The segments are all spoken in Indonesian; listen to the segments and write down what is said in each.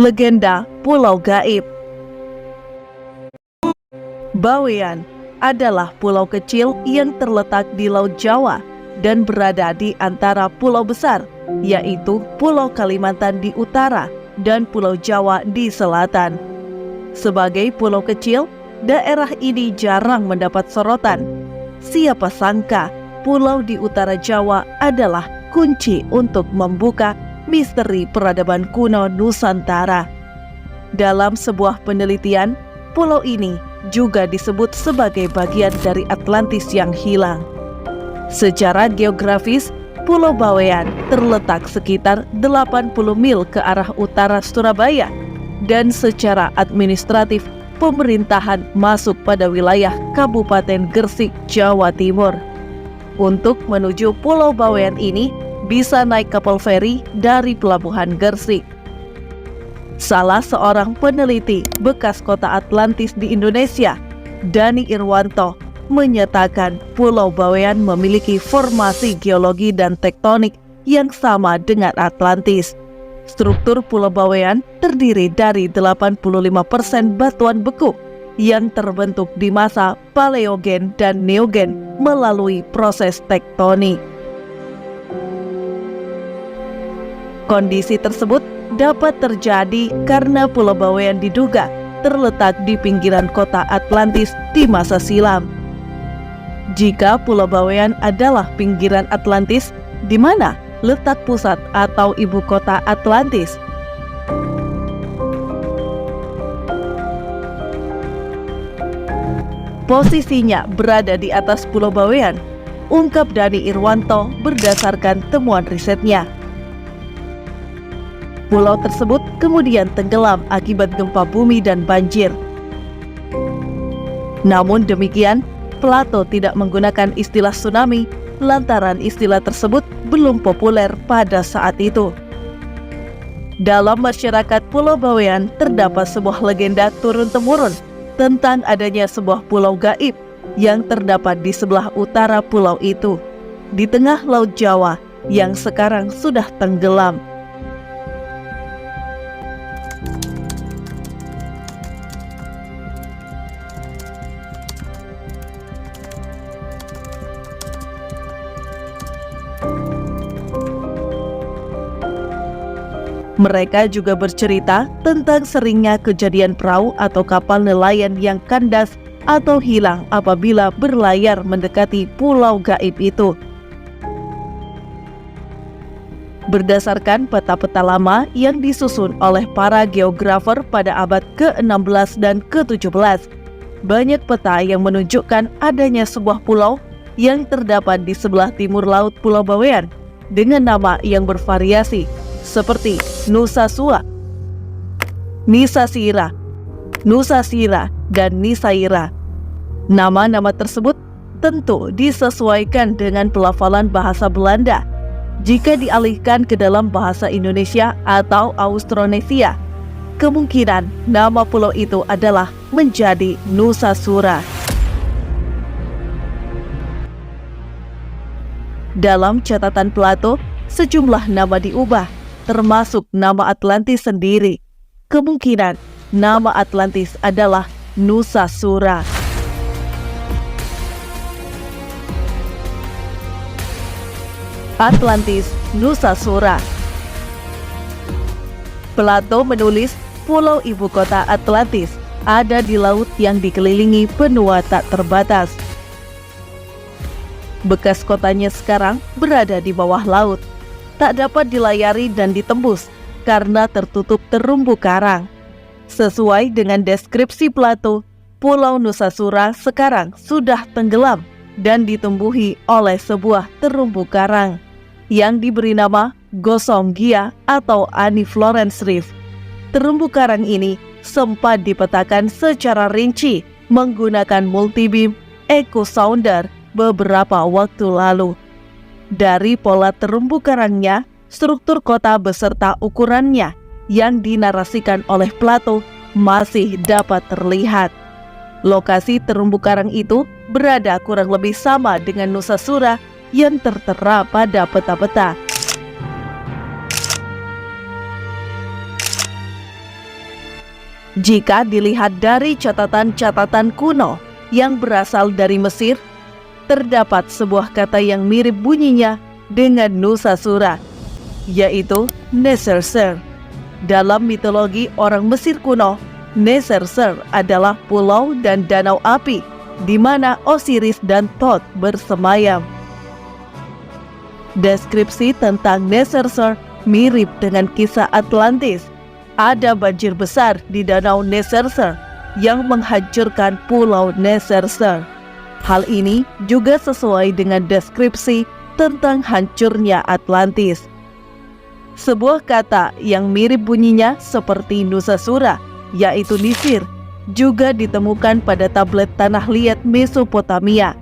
Legenda Pulau Gaib. Bawean adalah pulau kecil yang terletak di Laut Jawa dan berada di antara pulau besar, yaitu Pulau Kalimantan di utara dan Pulau Jawa di selatan. Sebagai pulau kecil, daerah ini jarang mendapat sorotan. Siapa sangka pulau di utara Jawa adalah kunci untuk membuka misteri peradaban kuno Nusantara. Dalam sebuah penelitian, pulau ini juga disebut sebagai bagian dari Atlantis yang hilang. Secara geografis, Pulau Bawean terletak sekitar 80 mil ke arah utara Surabaya, dan secara administratif pemerintahan masuk pada wilayah Kabupaten Gresik, Jawa Timur. Untuk menuju Pulau Bawean ini, bisa naik kapal feri dari Pelabuhan Gresik. Salah seorang peneliti bekas kota Atlantis di Indonesia, Dani Irwanto, menyatakan Pulau Bawean memiliki formasi geologi dan tektonik yang sama dengan Atlantis. Struktur Pulau Bawean terdiri dari 85% batuan beku yang terbentuk di masa Paleogen dan Neogen melalui proses tektonik. Kondisi tersebut dapat terjadi karena Pulau Bawean diduga terletak di pinggiran kota Atlantis di masa silam. Jika Pulau Bawean adalah pinggiran Atlantis, di mana letak pusat atau ibu kota Atlantis? Posisinya berada di atas Pulau Bawean, ungkap Dani Irwanto berdasarkan temuan risetnya. Pulau tersebut kemudian tenggelam akibat gempa bumi dan banjir. Namun demikian, Plato tidak menggunakan istilah tsunami lantaran istilah tersebut belum populer pada saat itu. Dalam masyarakat Pulau Bawean terdapat sebuah legenda turun-temurun tentang adanya sebuah pulau gaib yang terdapat di sebelah utara pulau itu, di tengah Laut Jawa yang sekarang sudah tenggelam. Mereka juga bercerita tentang seringnya kejadian perahu atau kapal nelayan yang kandas atau hilang apabila berlayar mendekati pulau gaib itu. Berdasarkan peta-peta lama yang disusun oleh para geografer pada abad ke-16 dan ke-17, banyak peta yang menunjukkan adanya sebuah pulau yang terdapat di sebelah timur laut Pulau Bawean dengan nama yang bervariasi, seperti Nusasua, Nisasira, Nusasira, dan Nisaira. Nama-nama tersebut tentu disesuaikan dengan pelafalan bahasa Belanda. Jika dialihkan ke dalam bahasa Indonesia atau Austronesia, kemungkinan nama pulau itu adalah menjadi Nusasura. Dalam catatan Plato, sejumlah nama diubah, termasuk nama Atlantis sendiri. Kemungkinan nama Atlantis adalah Nusasura. Atlantis, Nusasura. Plato menulis pulau ibu kota Atlantis ada di laut yang dikelilingi benua tak terbatas. Bekas kotanya sekarang berada di bawah laut, tak dapat dilayari dan ditembus karena tertutup terumbu karang. Sesuai dengan deskripsi Plato, Pulau Nusasura sekarang sudah tenggelam dan ditumbuhi oleh sebuah terumbu karang yang diberi nama Gosong-Gia atau Annie Florence Reef. Terumbu karang ini sempat dipetakan secara rinci menggunakan multibeam echo sounder beberapa waktu lalu. Dari pola terumbu karangnya, struktur kota beserta ukurannya yang dinarasikan oleh Plato masih dapat terlihat. Lokasi terumbu karang itu berada kurang lebih sama dengan Nusasura yang tertera pada peta-peta. Jika dilihat dari catatan-catatan kuno yang berasal dari Mesir, terdapat sebuah kata yang mirip bunyinya dengan Nusasura, yaitu Neserser. Dalam mitologi orang Mesir kuno, Neserser adalah pulau dan danau api di mana Osiris dan Thoth bersemayam. Deskripsi tentang Neserser mirip dengan kisah Atlantis. Ada banjir besar di danau Neserser yang menghancurkan pulau Neserser. Hal ini juga sesuai dengan deskripsi tentang hancurnya Atlantis. Sebuah kata yang mirip bunyinya seperti Nusasura, yaitu Nisir, juga ditemukan pada tablet tanah liat Mesopotamia.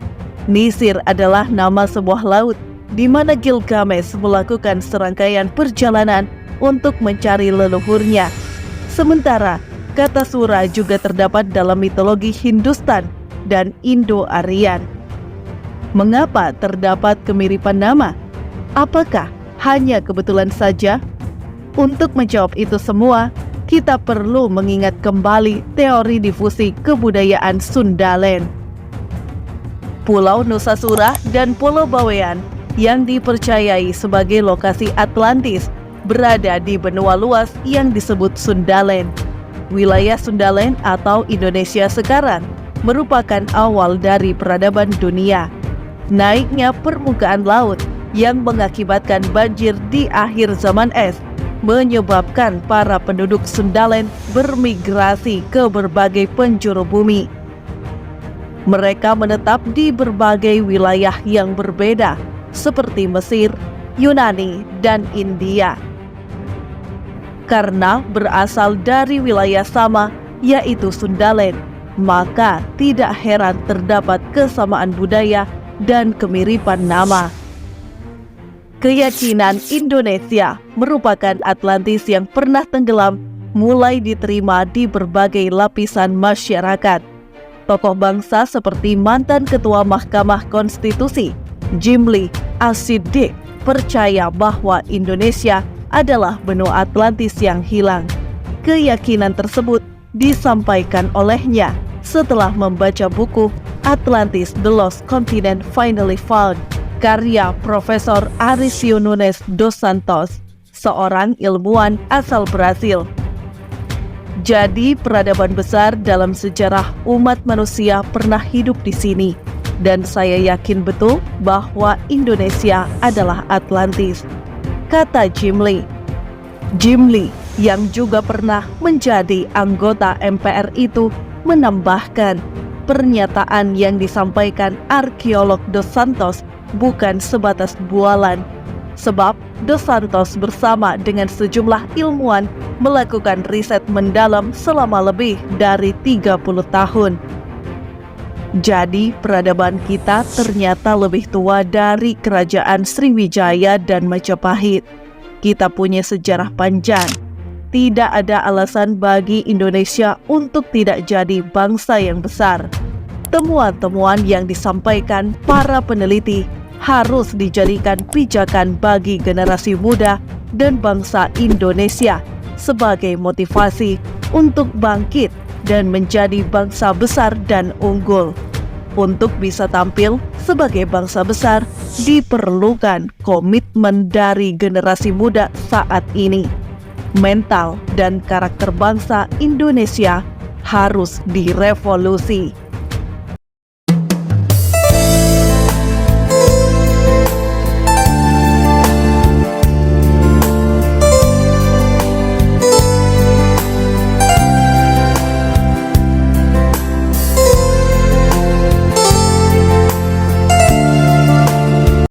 Nisir adalah nama sebuah laut di mana Gilgamesh melakukan serangkaian perjalanan untuk mencari leluhurnya. Sementara kata Sura juga terdapat dalam mitologi Hindustan dan Indo-Aryan. Mengapa terdapat kemiripan nama? Apakah hanya kebetulan saja? Untuk menjawab itu semua, kita perlu mengingat kembali teori difusi kebudayaan Sundaland. Pulau Nusasura dan Pulau Bawean yang dipercayai sebagai lokasi Atlantis berada di benua luas yang disebut Sundaland. Wilayah Sundaland atau Indonesia sekarang merupakan awal dari peradaban dunia. Naiknya permukaan laut yang mengakibatkan banjir di akhir zaman es menyebabkan para penduduk Sundaland bermigrasi ke berbagai penjuru bumi. Mereka menetap di berbagai wilayah yang berbeda seperti Mesir, Yunani, dan India. Karena berasal dari wilayah sama, yaitu Sundaland, maka tidak heran terdapat kesamaan budaya dan kemiripan nama. Keyakinan Indonesia merupakan Atlantis yang pernah tenggelam mulai diterima di berbagai lapisan masyarakat. Tokoh bangsa seperti mantan Ketua Mahkamah Konstitusi, Jimli As-Siddiq, percaya bahwa Indonesia adalah benua Atlantis yang hilang. Keyakinan tersebut disampaikan olehnya setelah membaca buku Atlantis The Lost Continent Finally Found, karya Profesor Aricio Nunes dos Santos, seorang ilmuwan asal Brasil. Jadi peradaban besar dalam sejarah umat manusia pernah hidup di sini, dan saya yakin betul bahwa Indonesia adalah Atlantis, kata Jimli. Jimli yang juga pernah menjadi anggota MPR itu menambahkan, pernyataan yang disampaikan arkeolog dos Santos bukan sebatas bualan, sebab dos Santos bersama dengan sejumlah ilmuwan melakukan riset mendalam selama lebih dari 30 tahun. Jadi peradaban kita ternyata lebih tua dari kerajaan Sriwijaya dan Majapahit. Kita punya sejarah panjang. Tidak ada alasan bagi Indonesia untuk tidak jadi bangsa yang besar. Temuan-temuan yang disampaikan para peneliti harus dijadikan pijakan bagi generasi muda dan bangsa Indonesia sebagai motivasi untuk bangkit dan menjadi bangsa besar dan unggul. Untuk bisa tampil sebagai bangsa besar, diperlukan komitmen dari generasi muda saat ini. Mental dan karakter bangsa Indonesia harus direvolusi.